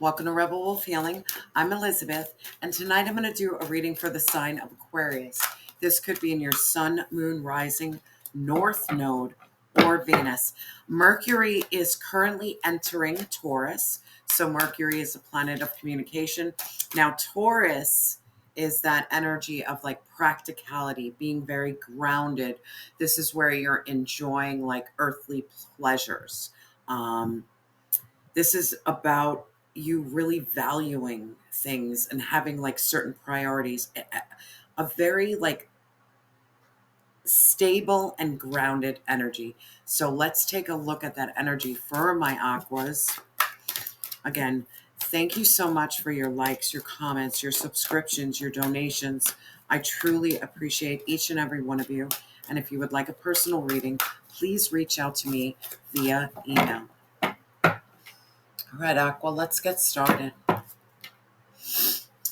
Welcome to Rebel Wolf Healing. I'm Elizabeth, and tonight I'm going to do a reading for the sign of Aquarius. This could be in your sun, moon, rising, north node, or Venus. Mercury is currently entering Taurus, so Mercury is a planet of communication. Now, Taurus is that energy of like practicality, being very grounded. This is where you're enjoying like earthly pleasures. This is about you really valuing things and having like certain priorities, a very like stable and grounded energy. So let's take a look at that energy for my aquas. Again, thank you so much for your likes, your comments, your subscriptions, your donations. I truly appreciate each and every one of you. And if you would like a personal reading, please reach out to me via email. All right, Aqua, let's get started.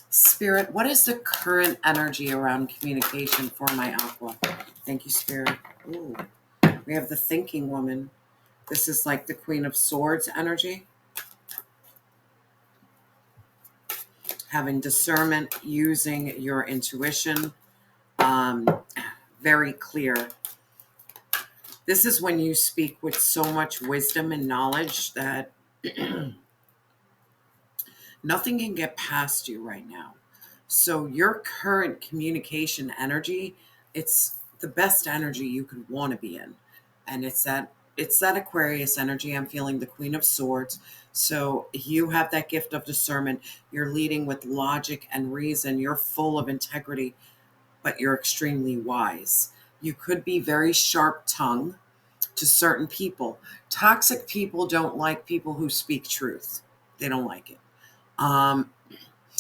Spirit, what is the current energy around communication for my Aqua? Thank you, Spirit. Ooh, we have the thinking woman. This is like the Queen of Swords energy. Having discernment, using your intuition. Very clear. This is when you speak with so much wisdom and knowledge that nothing can get past you right now. So your current communication energy, it's the best energy you could want to be in. And it's that Aquarius energy. I'm feeling the Queen of Swords. So you have that gift of discernment. You're leading with logic and reason. You're full of integrity, but you're extremely wise. You could be very sharp-tongued to certain people. Toxic people don't like people who speak truth. They don't like it.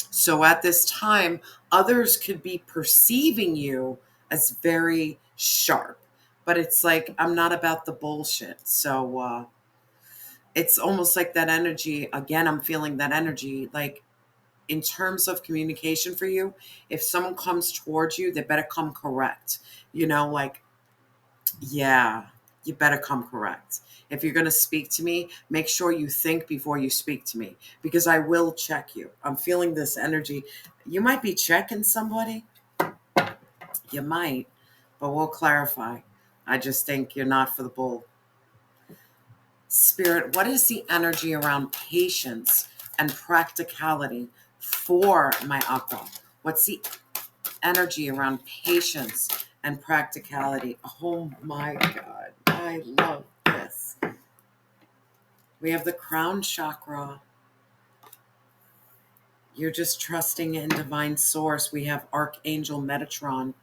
So at this time, others could be perceiving you as very sharp, but it's like, I'm not about the bullshit. So it's almost like that energy. Again, I'm feeling that energy, like in terms of communication for you, if someone comes towards you, they better come correct. Like, yeah, you better come correct. If you're going to speak to me, make sure you think before you speak to me, because I will check you. I'm feeling this energy. You might be checking somebody. You might, but we'll clarify. I just think you're not for the bull. Spirit, what is the energy around patience and practicality for my aqua? What's the energy around patience and practicality? Oh my God, I love this. We have the crown chakra. You're just trusting in divine source. We have Archangel Metatron.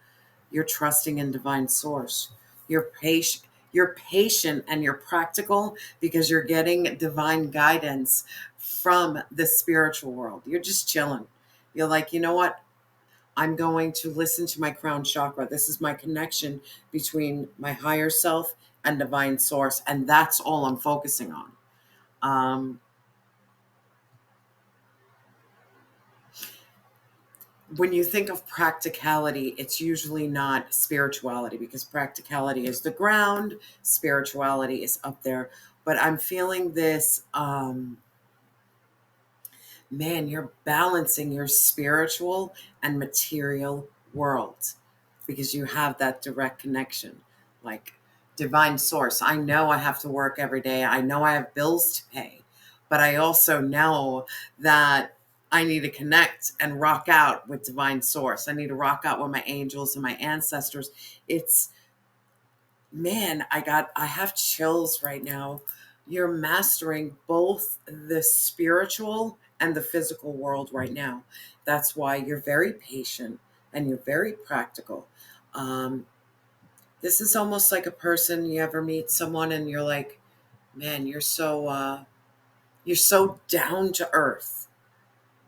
You're trusting in divine source. You're patient and you're practical because you're getting divine guidance from the spiritual world. You're just chilling. You're like, you know what? I'm going to listen to my crown chakra. This is my connection between my higher self and divine source. And that's all I'm focusing on. When you think of practicality, it's usually not spirituality, because practicality is the ground, spirituality is up there. But I'm feeling this, man, you're balancing your spiritual and material world because you have that direct connection, like divine source. I know I have to work every day. I know I have bills to pay, but I also know that I need to connect and rock out with divine source. I need to rock out with my angels and my ancestors. It's, man, I have chills right now. You're mastering both the spiritual and the physical world right now. That's why you're very patient and you're very practical. This is almost like a person, you ever meet someone and you're like, man, you're so down to earth.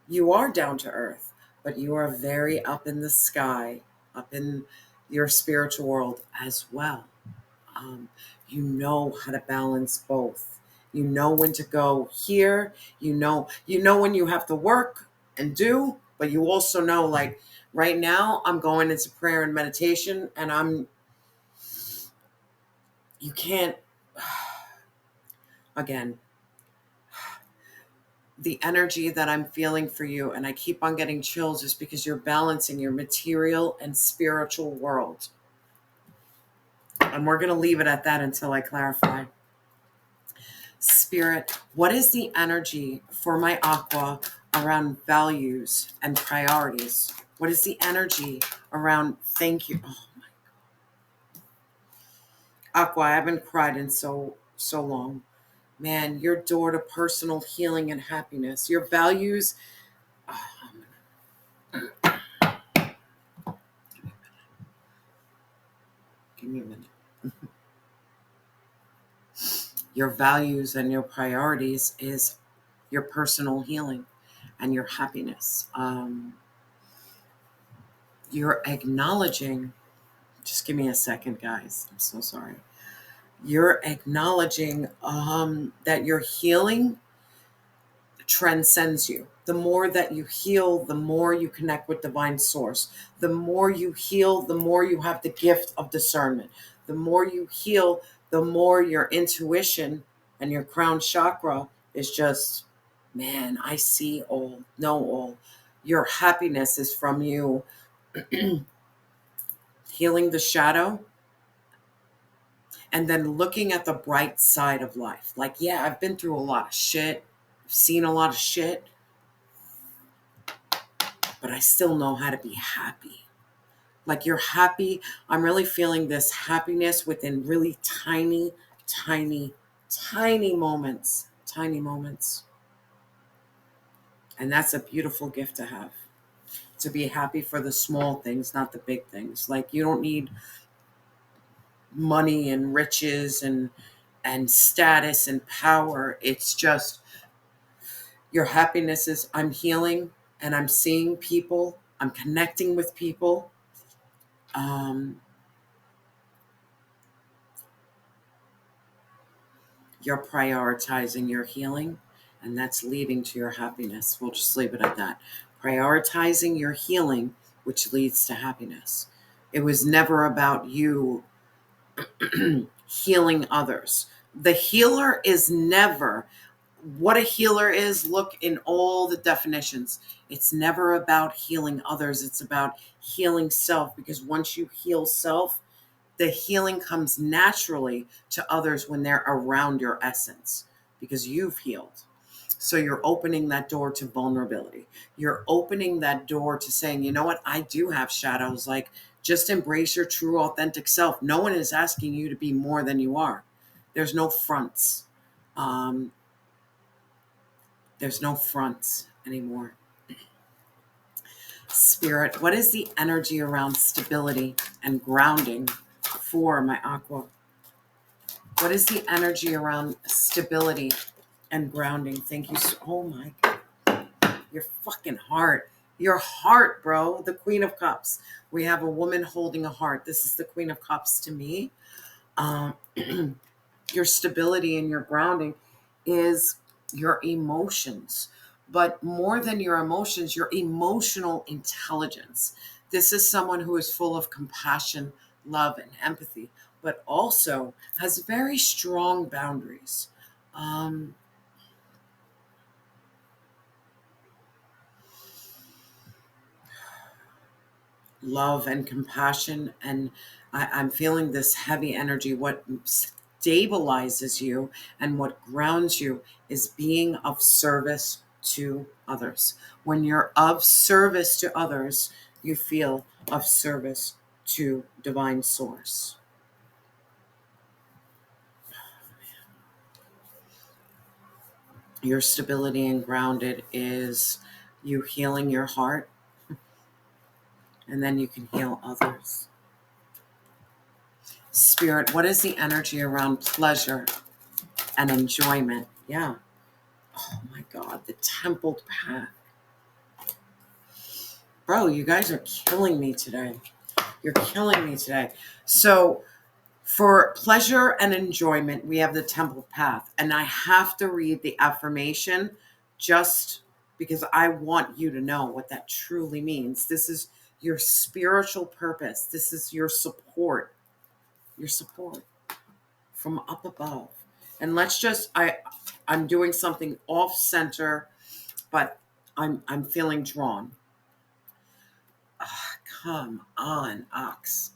You are down to earth, but you are very up in the sky, up in your spiritual world as well. You know how to balance both. You know when to go here. You know when you have to work and do, but you also know, like, right now I'm going into prayer and meditation, and you can't, again, the energy that I'm feeling for you, and I keep on getting chills, is because you're balancing your material and spiritual world. And we're going to leave it at that until I clarify. Spirit, what is the energy for my Aqua around values and priorities? What is the energy around thank you? Oh my Aqua, I haven't cried in so long. Man, your door to personal healing and happiness. Your values. Give me a minute. Your values and your priorities is your personal healing and your happiness. You're acknowledging, just give me a second, guys. I'm so sorry. You're acknowledging that your healing transcends you. The more that you heal, the more you connect with divine source. The more you heal, the more you have the gift of discernment. The more you heal, the more your intuition and your crown chakra is just, man, I see all, know all. Your happiness is from you healing the shadow and then looking at the bright side of life. Like, yeah, I've been through a lot of shit. I've seen a lot of shit. But I still know how to be happy. Like, you're happy. I'm really feeling this happiness within really tiny, tiny, tiny moments. Tiny moments. And that's a beautiful gift to have. To be happy for the small things, not the big things. Like, you don't need money and riches and status and power. It's just your happiness is I'm healing and I'm seeing people. I'm connecting with people. You're prioritizing your healing, and that's leading to your happiness. We'll just leave it at that. Prioritizing your healing, which leads to happiness. It was never about you healing others. The healer is never what a healer is. Look in all the definitions. It's never about healing others. It's about healing self, because once you heal self, the healing comes naturally to others when they're around your essence, because you've healed. So you're opening that door to vulnerability. You're opening that door to saying, you know what, I do have shadows. Like, just embrace your true, authentic self. No one is asking you to be more than you are. There's no fronts. There's no fronts anymore. Spirit, what is the energy around stability and grounding for my Aqua? What is the energy around stability and grounding? Thank you. Oh my God. Your fucking heart. Your heart, bro. The Queen of Cups. We have a woman holding a heart. This is the Queen of Cups to me. Your stability and your grounding is your emotions. But more than your emotions, your emotional intelligence. This is someone who is full of compassion, love, and empathy, but also has very strong boundaries. Love and compassion. And I'm feeling this heavy energy. What stabilizes you and what grounds you is being of service to others. When you're of service to others, you feel of service to divine source. Your stability and grounded is you healing your heart, and then you can heal others. Spirit, what is the energy around pleasure and enjoyment? Yeah. Oh my God, the templed path. Bro, you guys are killing me today. You're killing me today. So for pleasure and enjoyment, we have the templed path. And I have to read the affirmation just because I want you to know what that truly means. This is your spiritual purpose. This is your support from up above. And let's just, I'm doing something off center. but I'm feeling drawn. Ah, come on, Ox.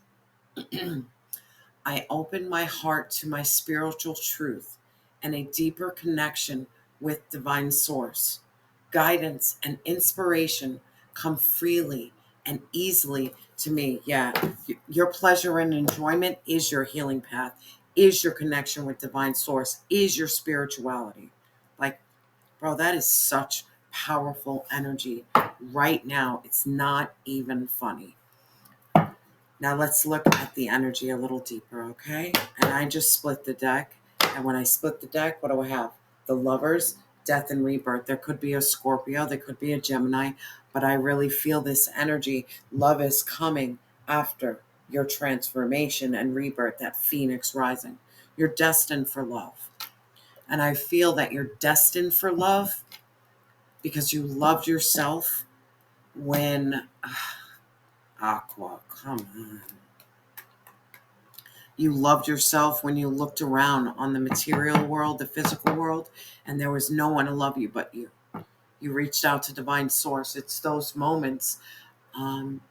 I open my heart to my spiritual truth and a deeper connection with divine source. Guidance and inspiration come freely and easily to me. Yeah, your pleasure and enjoyment is your healing path, is your connection with divine source, is your spirituality. Like, bro, that is such powerful energy right now. It's not even funny. Now let's look at the energy a little deeper, okay? And I just split the deck. And when I split the deck, what do I have? The Lovers, Death and Rebirth. There could be a Scorpio, there could be a Gemini, but I really feel this energy. Love is coming after your transformation and rebirth, that phoenix rising. You're destined for love. And I feel that you're destined for love because you loved yourself when Aqua, come on. You loved yourself when you looked around on the material world, the physical world, and there was no one to love you but you. You reached out to divine source. It's those moments. Um,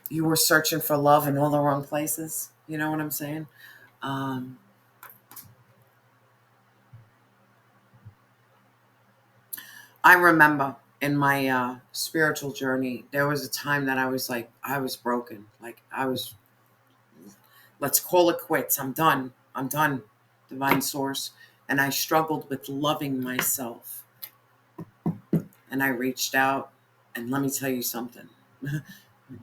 you were searching for love in all the wrong places. You know what I'm saying? Um, I remember in my spiritual journey, there was a time that I was like, I was broken. Like I was, let's call it quits. I'm done. I'm done. Divine source. And I struggled with loving myself. And I reached out, and let me tell you something.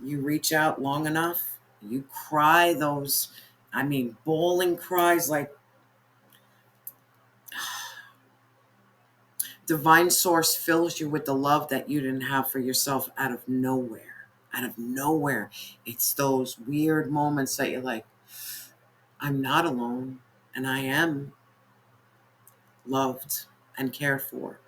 You reach out long enough, you cry those, bawling cries, like divine source fills you with the love that you didn't have for yourself out of nowhere. Out of nowhere. It's those weird moments that you're like, I'm not alone, and I am loved and cared for.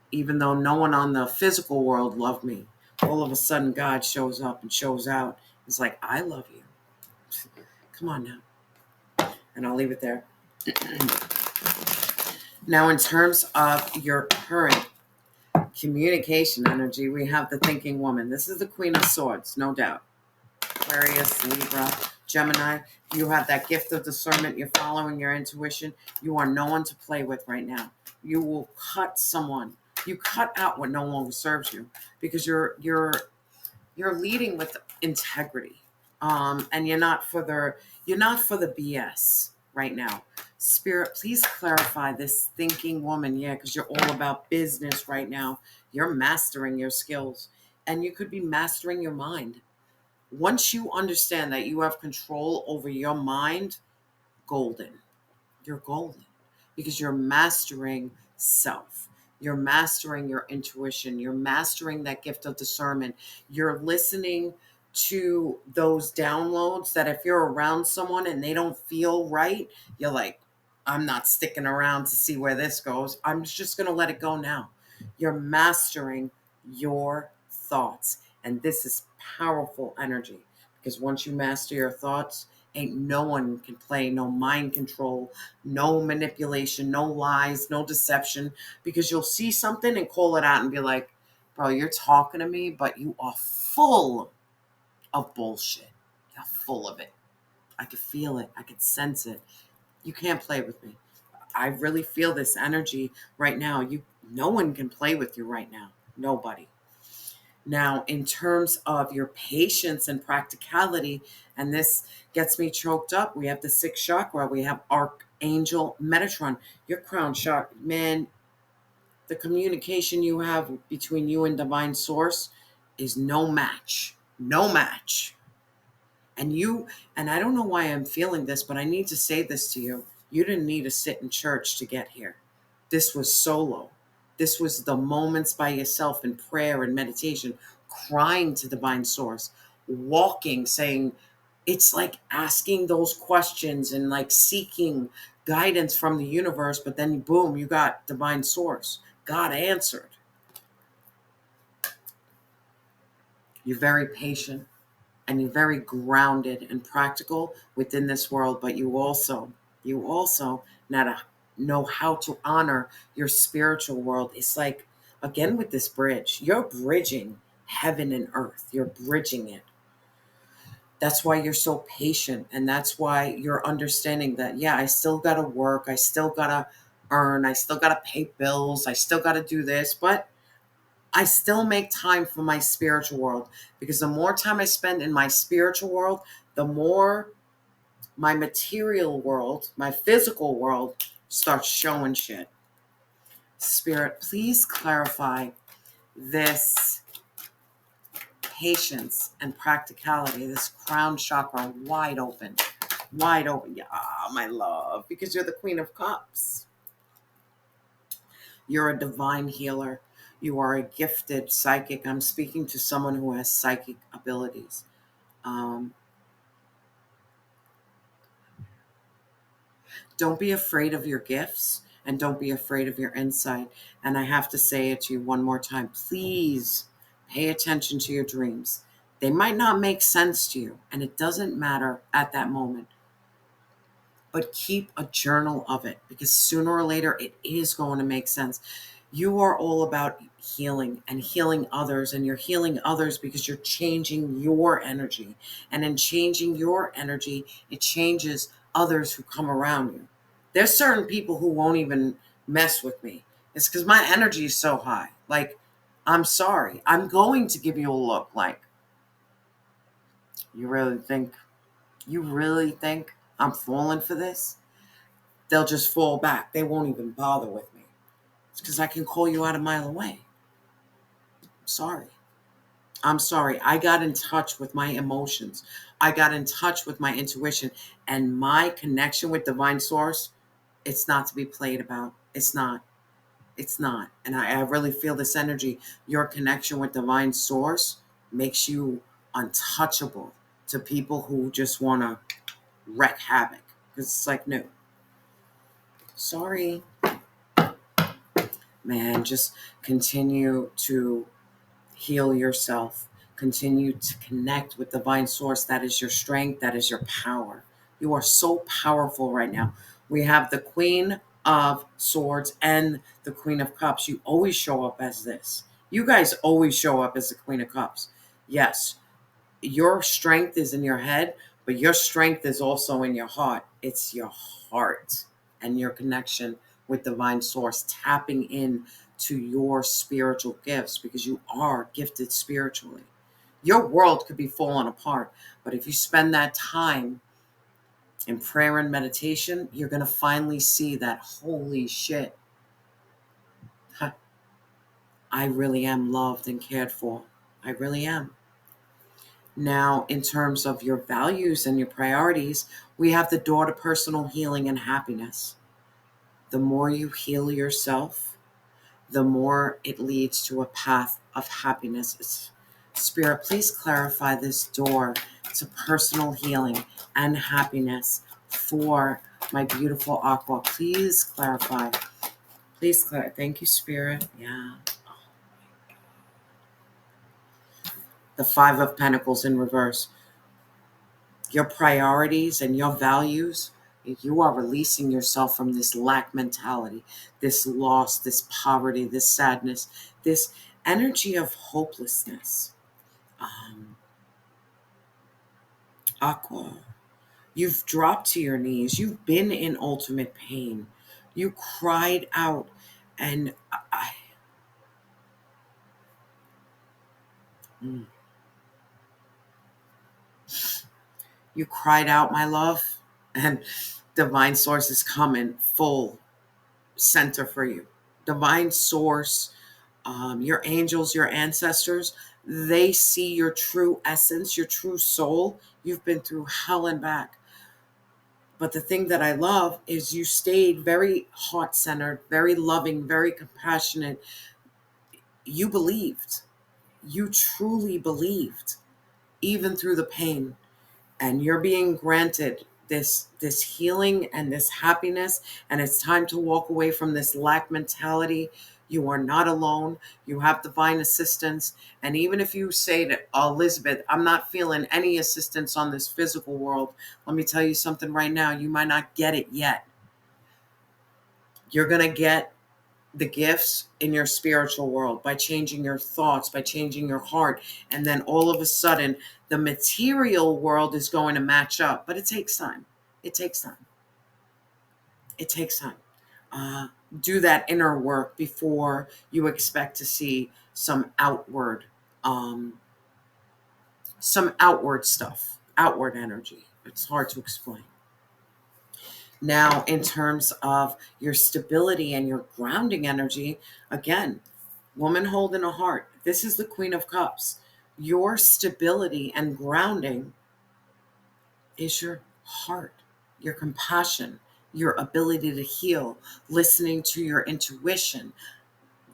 Even though no one on the physical world loved me, all of a sudden God shows up and shows out. It's like, I love you. Come on now. And I'll leave it there. Now, in terms of your current communication energy, we have the thinking woman. This is the Queen of Swords, no doubt. Aquarius, Libra, Gemini. You have that gift of discernment. You're following your intuition. You are no one to play with right now. You will cut someone. You cut out what no longer serves you because you're leading with integrity, and you're not for the BS right now. Spirit, please clarify this thinking woman. Yeah, because you're all about business right now. You're mastering your skills, and you could be mastering your mind. Once you understand that you have control over your mind, golden. You're golden because you're mastering self. You're mastering your intuition. You're mastering that gift of discernment. You're listening to those downloads that if you're around someone and they don't feel right, you're like, I'm not sticking around to see where this goes. I'm just going to let it go now. You're mastering your thoughts. And this is powerful energy because once you master your thoughts, ain't no one can play no mind control, no manipulation, no lies, no deception, because you'll see something and call it out and be like, bro, you're talking to me, but you are full of bullshit. You're full of it. I could feel it. I could sense it. You can't play with me. I really feel this energy right now. No one can play with you right now. Nobody. Now, in terms of your patience and practicality, and this gets me choked up, we have the sixth chakra. We have Archangel Metatron, your crown chakra. Man, the communication you have between you and divine source is no match. No match. And I don't know why I'm feeling this, but I need to say this to you. You didn't need to sit in church to get here. This was solo. This was the moments by yourself in prayer and meditation, crying to divine source, walking, saying, it's like asking those questions and like seeking guidance from the universe, but then boom, you got divine source. God answered. You're very patient and you're very grounded and practical within this world, but you also, nada. know how to honor your spiritual world. It's like, again, with this bridge, you're bridging heaven and earth. You're bridging it. That's why you're so patient. And that's why you're understanding that, yeah, I still got to work. I still got to earn. I still got to pay bills. I still got to do this. But I still make time for my spiritual world, because the more time I spend in my spiritual world, the more my material world, my physical world starts showing shit. Spirit, please clarify this patience and practicality, this crown chakra wide open. Wide open. Yeah, my love, because you're the Queen of Cups. You're a divine healer. You are a gifted psychic. I'm speaking to someone who has psychic abilities. Don't be afraid of your gifts, and don't be afraid of your insight. And I have to say it to you one more time. Please pay attention to your dreams. They might not make sense to you, and it doesn't matter at that moment. But keep a journal of it, because sooner or later it is going to make sense. You are all about healing and healing others, and you're healing others because you're changing your energy. And in changing your energy, it changes others who come around you. There's certain people who won't even mess with me. It's because my energy is so high. Like, I'm sorry. I'm going to give you a look like, you really think I'm falling for this? They'll just fall back. They won't even bother with me. It's because I can call you out a mile away. Sorry. I'm sorry. I got in touch with my emotions. I got in touch with my intuition, and my connection with divine source. It's not to be played about. It's not. It's not. And I really feel this energy. Your connection with divine source makes you untouchable to people who just want to wreak havoc. Because it's like, no. Sorry. Man, just continue to heal yourself. Continue to connect with divine source. That is your strength. That is your power. You are so powerful right now. We have the Queen of Swords and the Queen of Cups. You always show up as this. You guys always show up as the Queen of Cups. Yes, your strength is in your head, but your strength is also in your heart. It's your heart and your connection with divine source, tapping in to your spiritual gifts, because you are gifted spiritually. Your world could be falling apart, but if you spend that time in prayer and meditation, you're going to finally see that, holy shit, I really am loved and cared for. I really am. Now, in terms of your values and your priorities, we have the door to personal healing and happiness. The more you heal yourself, the more it leads to a path of happiness. Spirit, please clarify this door to personal healing and happiness for my beautiful Aqua. Please clarify. Please clarify. Thank you, Spirit. Yeah. The Five of Pentacles in reverse. Your priorities and your values, you are releasing yourself from this lack mentality, this loss, this poverty, this sadness, this energy of hopelessness. Aqua, you've dropped to your knees. You've been in ultimate pain. You cried out, and you cried out, my love, and divine source is coming full center for you. Divine source, your angels, your ancestors, they see your true essence, your true soul. You've been through hell and back. But the thing that I love is you stayed very heart-centered, very loving, very compassionate. You believed. You truly believed, even through the pain. And you're being granted this healing and this happiness, and it's time to walk away from this lack mentality. You are not alone. You have divine assistance. And even if you say to Elizabeth, I'm not feeling any assistance on this physical world, let me tell you something right now. You might not get it yet. You're going to get the gifts in your spiritual world by changing your thoughts, by changing your heart. And then all of a sudden, the material world is going to match up. But it takes time. It takes time. It takes time. Do that inner work before you expect to see um, some outward stuff, outward energy. It's hard to explain. Now, in terms of your stability and your grounding energy, again, woman holding a heart. This is the Queen of Cups. Your stability and grounding is your heart, your compassion, your ability to heal, listening to your intuition,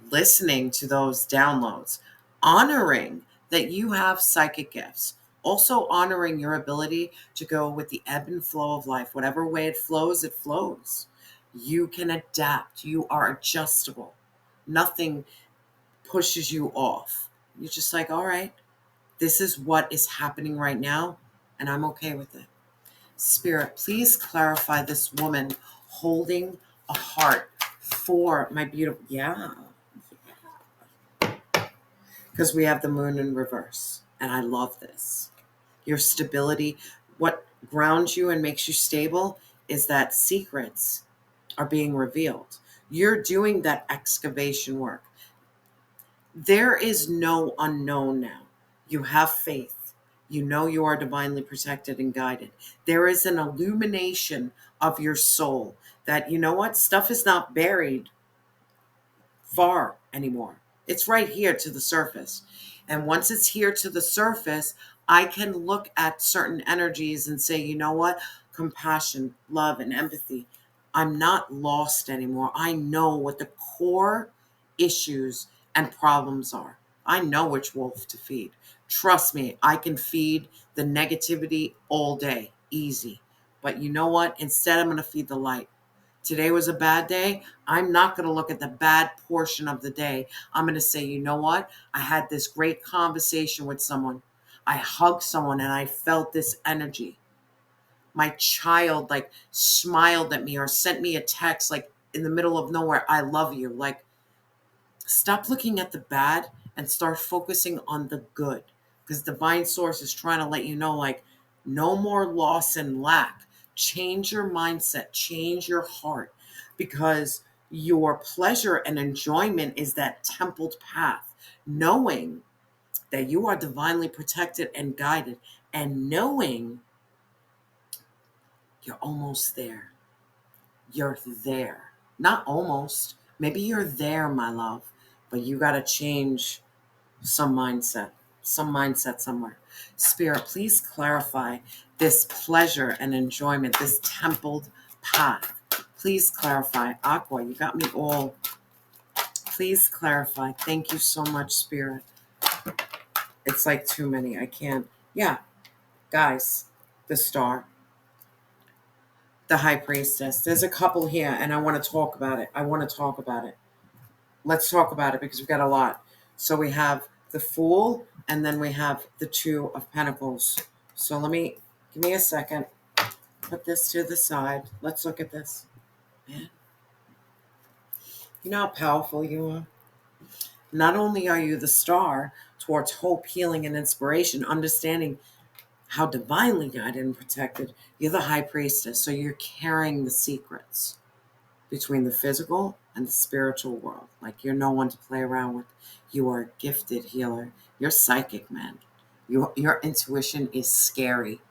listening to those downloads, honoring that you have psychic gifts, also honoring your ability to go with the ebb and flow of life. Whatever way it flows, it flows. You can adapt. You are adjustable. Nothing pushes you off. You're just like, all right, this is what is happening right now, and I'm okay with it. Spirit, please clarify this woman holding a heart for my beautiful, because we have the moon in reverse, and I love this. Your stability, what grounds you and makes you stable is that secrets are being revealed. You're doing that excavation work. There is no unknown now. You have faith. You know you are divinely protected and guided. There is an illumination of your soul that, you know what, stuff is not buried far anymore. It's right here to the surface. And once it's here to the surface, I can look at certain energies and say, you know what? Compassion, love, and empathy. I'm not lost anymore. I know what the core issues and problems are. I know which wolf to feed. Trust me, I can feed the negativity all day, easy. But you know what? Instead, I'm going to feed the light. Today was a bad day. I'm not going to look at the bad portion of the day. I'm going to say, you know what? I had this great conversation with someone. I hugged someone and I felt this energy. My child like smiled at me or sent me a text like in the middle of nowhere. I love you. Like, stop looking at the bad and start focusing on the good, because divine source is trying to let you know, like, no more loss and lack. Change your mindset, change your heart, because your pleasure and enjoyment is that templed path, knowing that you are divinely protected and guided, and knowing you're almost there. You're there. Not almost. Maybe you're there, my love, but you got to change some mindset somewhere. Spirit, please clarify this pleasure and enjoyment, this templed path. Please clarify. Aqua, you got me all. Please clarify. Thank you so much, Spirit. It's like too many. I can't. Yeah, guys, the star, the high priestess. There's a couple here, and I want to talk about it. Let's talk about it because we've got a lot. So we have the Fool, and then we have the Two of Pentacles. So give me a second. Put this to the side. Let's look at this. Man, you know how powerful you are? Not only are you the star towards hope, healing, and inspiration, understanding how divinely guided and protected, you're the high priestess. So you're carrying the secrets between the physical and the spiritual world. Like, you're no one to play around with. You are a gifted healer. You're psychic, man. Your intuition is scary.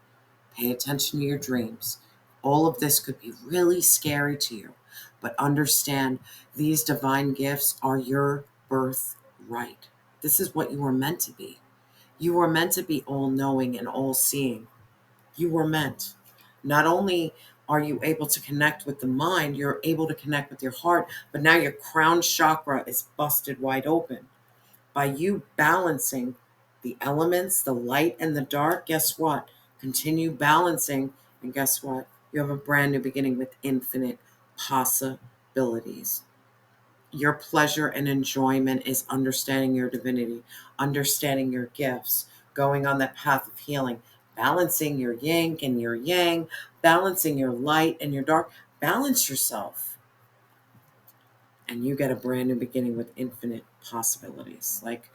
Pay attention to your dreams. All of this could be really scary to you, but understand these divine gifts are your birthright. This is what you were meant to be. You were meant to be all-knowing and all-seeing. You were meant. Not only are you able to connect with the mind, you're able to connect with your heart, but now your crown chakra is busted wide open. By you balancing the elements, the light and the dark, guess what? Continue balancing, and guess what? You have a brand new beginning with infinite possibilities. Your pleasure and enjoyment is understanding your divinity, understanding your gifts, going on that path of healing, balancing your yin and your yang, balancing your light and your dark. Balance yourself. and you get a brand new beginning with infinite possibilities. Like,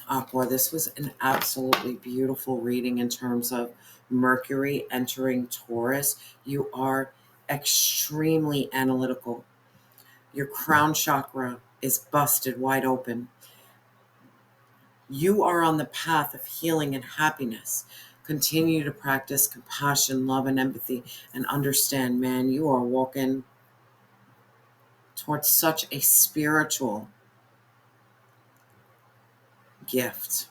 Aqua, this was an absolutely beautiful reading in terms of Mercury entering Taurus. You are extremely analytical. Your crown chakra is busted wide open. You are on the path of healing and happiness. Continue to practice compassion, love, and empathy, and understand, man, you are walking towards such a spiritual gift.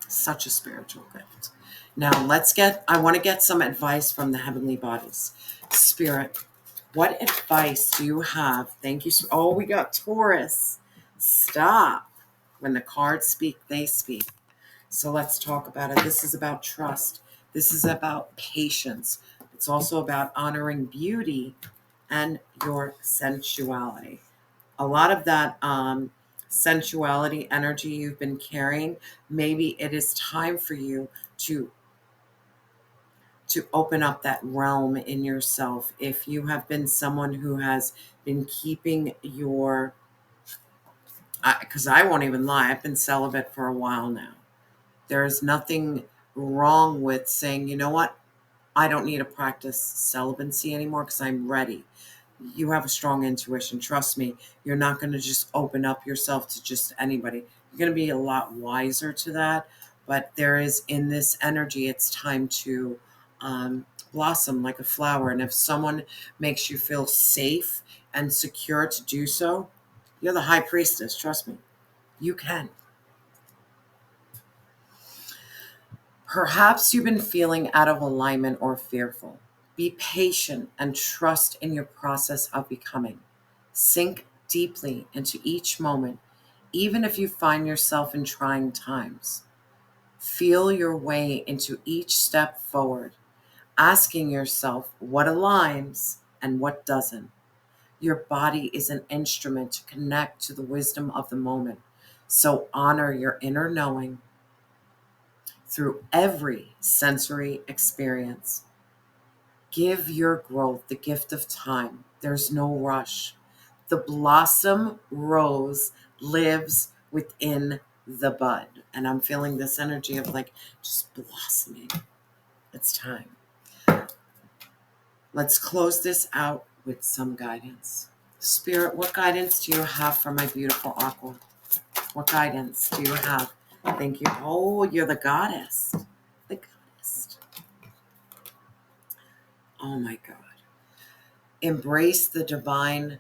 Such a spiritual gift. Now I want to get some advice from the heavenly bodies. Spirit, what advice do you have? Thank you. Oh, we got Taurus. Stop. When the cards speak, they speak. So let's talk about it. This is about trust. This is about patience. It's also about honoring beauty and your sensuality. A lot of that sensuality energy you've been carrying, maybe it is time for you to open up that realm in yourself. If you have been someone who has been keeping your, because I won't even lie, I've been celibate for a while now. There's nothing wrong with saying, you know what, I don't need to practice celibacy anymore because I'm ready. You have a strong intuition. Trust me, you're not going to just open up yourself to just anybody. You're going to be a lot wiser to that. But there is, in this energy, it's time to blossom like a flower. And if someone makes you feel safe and secure to do so, you're the high priestess. Trust me, you can. Perhaps you've been feeling out of alignment or fearful. Be patient and trust in your process of becoming. Sink deeply into each moment, even if you find yourself in trying times. Feel your way into each step forward, asking yourself what aligns and what doesn't. Your body is an instrument to connect to the wisdom of the moment. So honor your inner knowing through every sensory experience. Give your growth the gift of time. There's no rush. The blossom rose lives within the bud. And I'm feeling this energy of like just blossoming. It's time. Let's close this out with some guidance. Spirit, what guidance do you have for my beautiful Aqua? What guidance do you have? Thank you. Oh, you're the goddess. The goddess. Oh my God. Embrace the divine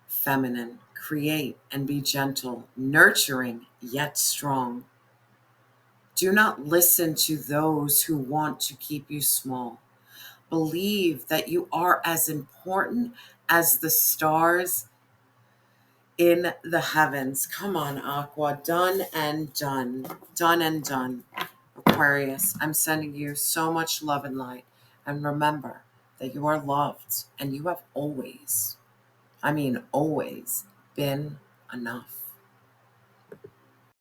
feminine. Create and be gentle, nurturing yet strong. Do not listen to those who want to keep you small. Believe that you are as important as the stars in the heavens. Come on, Aqua. Done and done. Done and done. Aquarius, I'm sending you so much love and light. And remember that you are loved and you have always, I mean always, been enough.